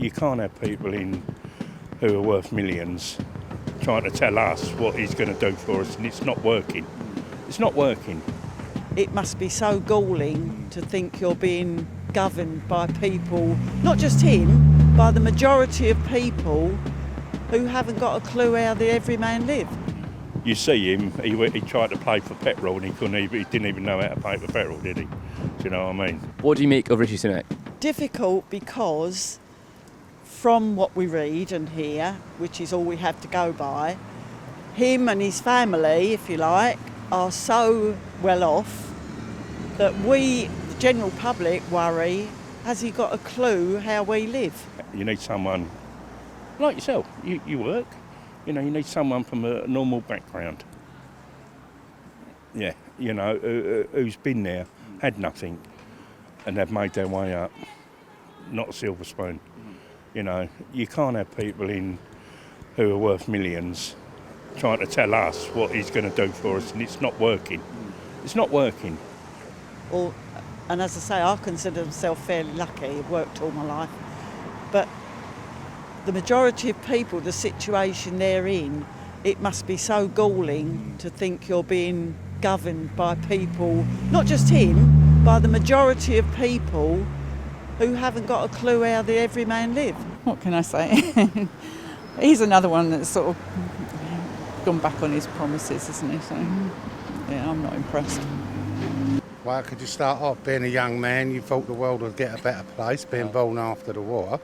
you can't have people in who are worth millions trying to tell us what he's going to do for us, and it's not working. It's not working. It must be so galling to think you're being governed by people, not just him, by the majority of people who haven't got a clue how the everyman live. You see him, he tried to pay for petrol and he didn't even know how to pay for petrol, did he? Do you know what I mean? What do you make of Rishi Sunak? Difficult because from what we read and hear, which is all we have to go by, him and his family, if you like, are so well off that we, the general public, worry, has he got a clue how we live? You need someone like yourself, you work, you need someone from a normal background. Yeah, who's been there, had nothing, and they've made their way up. Not a silver spoon. You can't have people in who are worth millions trying to tell us what he's going to do for us, and it's not working. It's not working. And as I say, I consider myself fairly lucky. I've worked all my life. But the majority of people, the situation they're in, it must be so galling to think you're being governed by people, not just him, by the majority of people who haven't got a clue how the everyman live. What can I say? He's another one that's sort of gone back on his promises, isn't he? So, yeah, I'm not impressed. Well, could you start off being a young man? You thought the world would get a better place, being born after the war.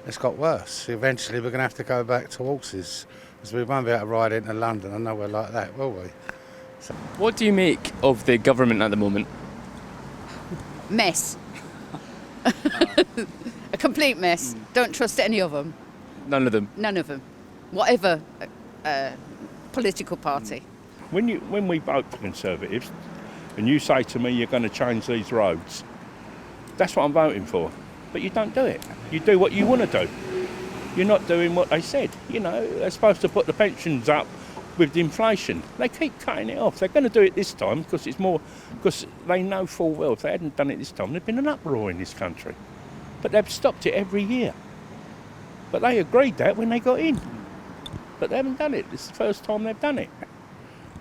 It's got worse. Eventually, we're going to have to go back to horses, because we won't be able to ride into London or nowhere like that, will we? So. What do you make of the government at the moment? Mess. A complete mess. Don't trust any of them. None of them? None of them. Whatever political party. When we vote for Conservatives, and you say to me you're going to change these roads, that's what I'm voting for. But you don't do it. You do what you want to do. You're not doing what they said. They're supposed to put the pensions up with the inflation. They keep cutting it off. They're going to do it this time because they know full well if they hadn't done it this time, there'd been an uproar in this country. But they've stopped it every year. But they agreed that when they got in. But they haven't done it. It's the first time they've done it.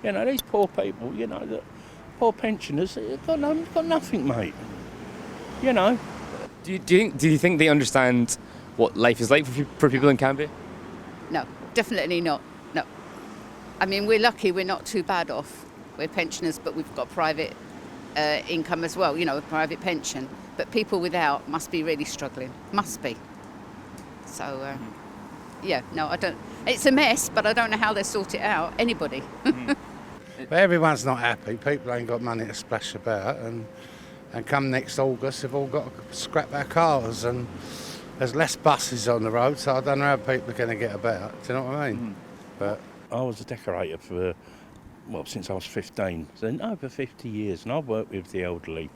These poor people, the poor pensioners, they've got nothing, mate. Do you think they understand what life is like for people in Campbell? No, definitely not. No. I mean, we're lucky we're not too bad off. We're pensioners, but we've got private income as well, a private pension. But people without must be really struggling. Must be. So, I don't. It's a mess, but I don't know how they sort it out. Anybody. But everyone's not happy. People ain't got money to splash about, and come next August, they've all got to scrap their cars, and there's less buses on the road, so I don't know how people are going to get about. Do you know what I mean? But I was a decorator since I was 15, so over 50 years, and I've worked with the elderly.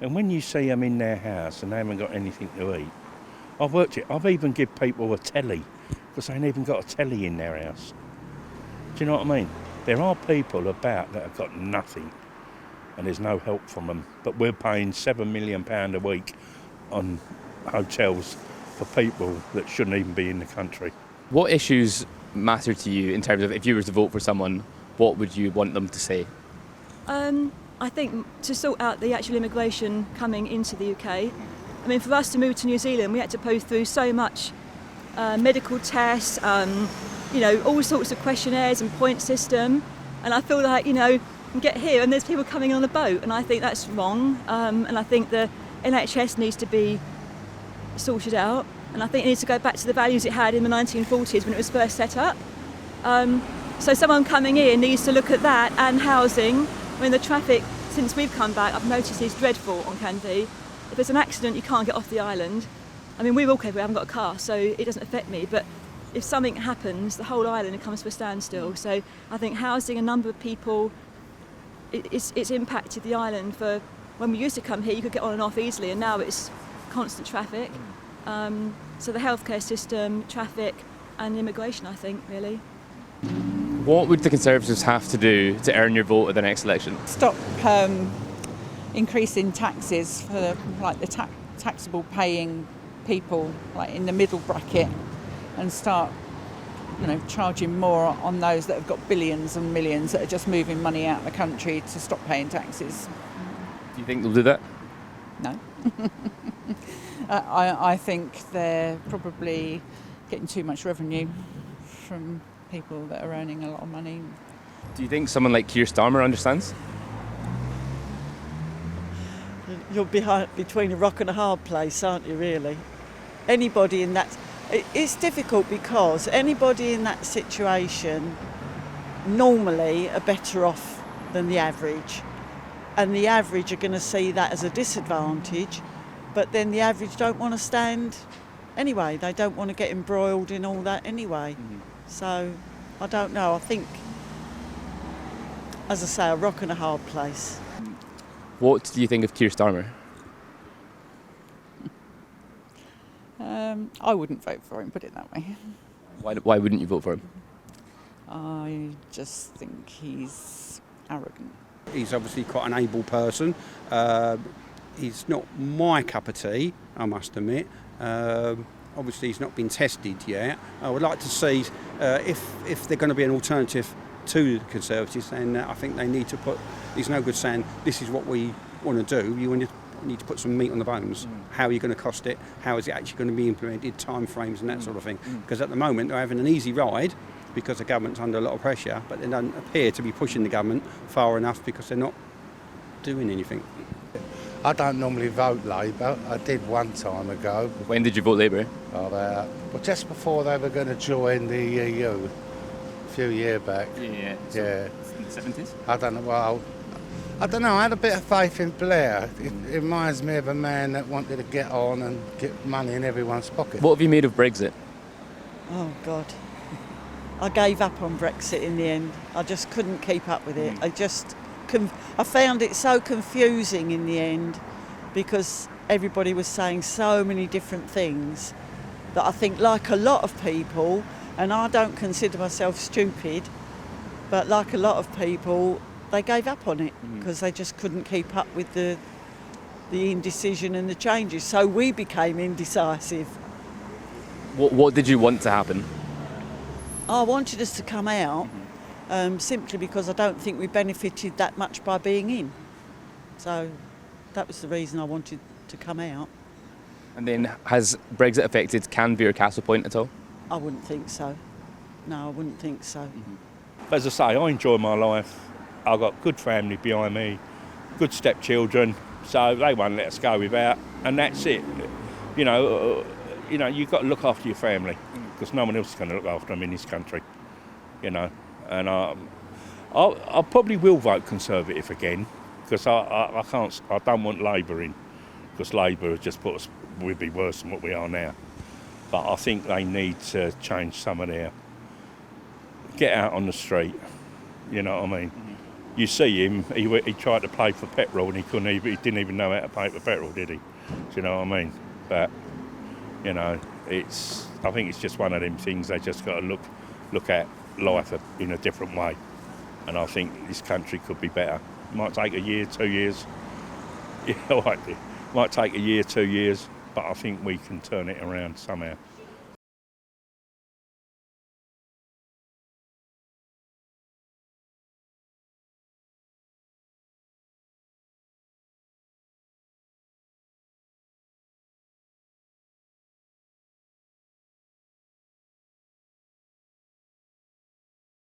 And when you see them in their house and they haven't got anything to eat, I've even given people a telly, because they ain't even got a telly in their house. Do you know what I mean? There are people about that have got nothing, and there's no help from them. But we're paying £7 million a week on hotels for people that shouldn't even be in the country. What issues matter to you in terms of if you were to vote for someone, what would you want them to say? I think to sort out the actual immigration coming into the UK. I mean, for us to move to New Zealand, we had to go through so much medical tests, all sorts of questionnaires and point system. And I feel like, you get here and there's people coming on a boat, and I think that's wrong. And I think the NHS needs to be sorted out. And I think it needs to go back to the values it had in the 1940s when it was first set up. So someone coming in needs to look at that and housing. I mean, the traffic, since we've come back, I've noticed is dreadful on Canvey. If there's an accident, you can't get off the island. I mean, we're all okay, we haven't got a car, so it doesn't affect me. But if something happens, the whole island comes to a standstill. So I think housing a number of people, it's impacted the island. For when we used to come here, you could get on and off easily, and now it's constant traffic. So the healthcare system, traffic, and immigration, I think, really. What would the Conservatives have to do to earn your vote at the next election? Stop increasing taxes for the taxable paying people like in the middle bracket and start, charging more on those that have got billions and millions that are just moving money out of the country to stop paying taxes. Do you think they'll do that? No. I think they're probably getting too much revenue from people that are earning a lot of money. Do you think someone like Tierstarmer understands? You're between a rock and a hard place, aren't you, really? Anybody in that... It's difficult because anybody in that situation normally are better off than the average. And the average are going to see that as a disadvantage, but then the average don't want to stand anyway. They don't want to get embroiled in all that anyway. So, I don't know. I think, as I say, a rock and a hard place. What do you think of Tierstarmer? I wouldn't vote for him, put it that way. Why wouldn't you vote for him? I just think he's arrogant. He's obviously quite an able person. He's not my cup of tea, I must admit. Obviously, he's not been tested yet. I would like to see if they're going to be an alternative to the Conservatives, then I think they need to put... It's no good saying, this is what we want to do. You need to put some meat on the bones. How are you going to cost it? How is it actually going to be implemented? Time frames and that sort of thing. Because at the moment, they're having an easy ride because the government's under a lot of pressure, but they don't appear to be pushing the government far enough because they're not doing anything. I don't normally vote Labour. I did one time ago. When did you vote Labour? Well, just before they were going to join the EU, a few years back. Yeah. Yeah. In the 70s? I don't know. Well, I don't know. I had a bit of faith in Blair. It reminds me of a man that wanted to get on and get money in everyone's pocket. What have you made of Brexit? Oh, God. I gave up on Brexit in the end. I just couldn't keep up with it. I found it so confusing in the end because everybody was saying so many different things that I think, like a lot of people, and I don't consider myself stupid, but like a lot of people, they gave up on it because they just couldn't keep up with the indecision and the changes. So we became indecisive. What did you want to happen? I wanted us to come out simply because I don't think we benefited that much by being in. So that was the reason I wanted to come out. And then has Brexit affected Canby or Castlepoint at all? I wouldn't think so. No, I wouldn't think so. As I say, I enjoy my life. I've got good family behind me, good stepchildren, so they won't let us go without, and that's it. You've got to look after your family because no one else is going to look after them in this country. And I probably will vote Conservative again because I don't want Labour in because Labour has just put us, we'll be worse than what we are now. But I think they need to change some of their, get out on the street, you know what I mean? You see him, he tried to pay for petrol and he didn't even know how to pay for petrol, did he? Do you know what I mean? But, I think it's just one of them things they just got to look at life in a different way. And I think this country could be better. It might take a year, 2 years. Yeah, it might take a year, 2 years, but I think we can turn it around somehow.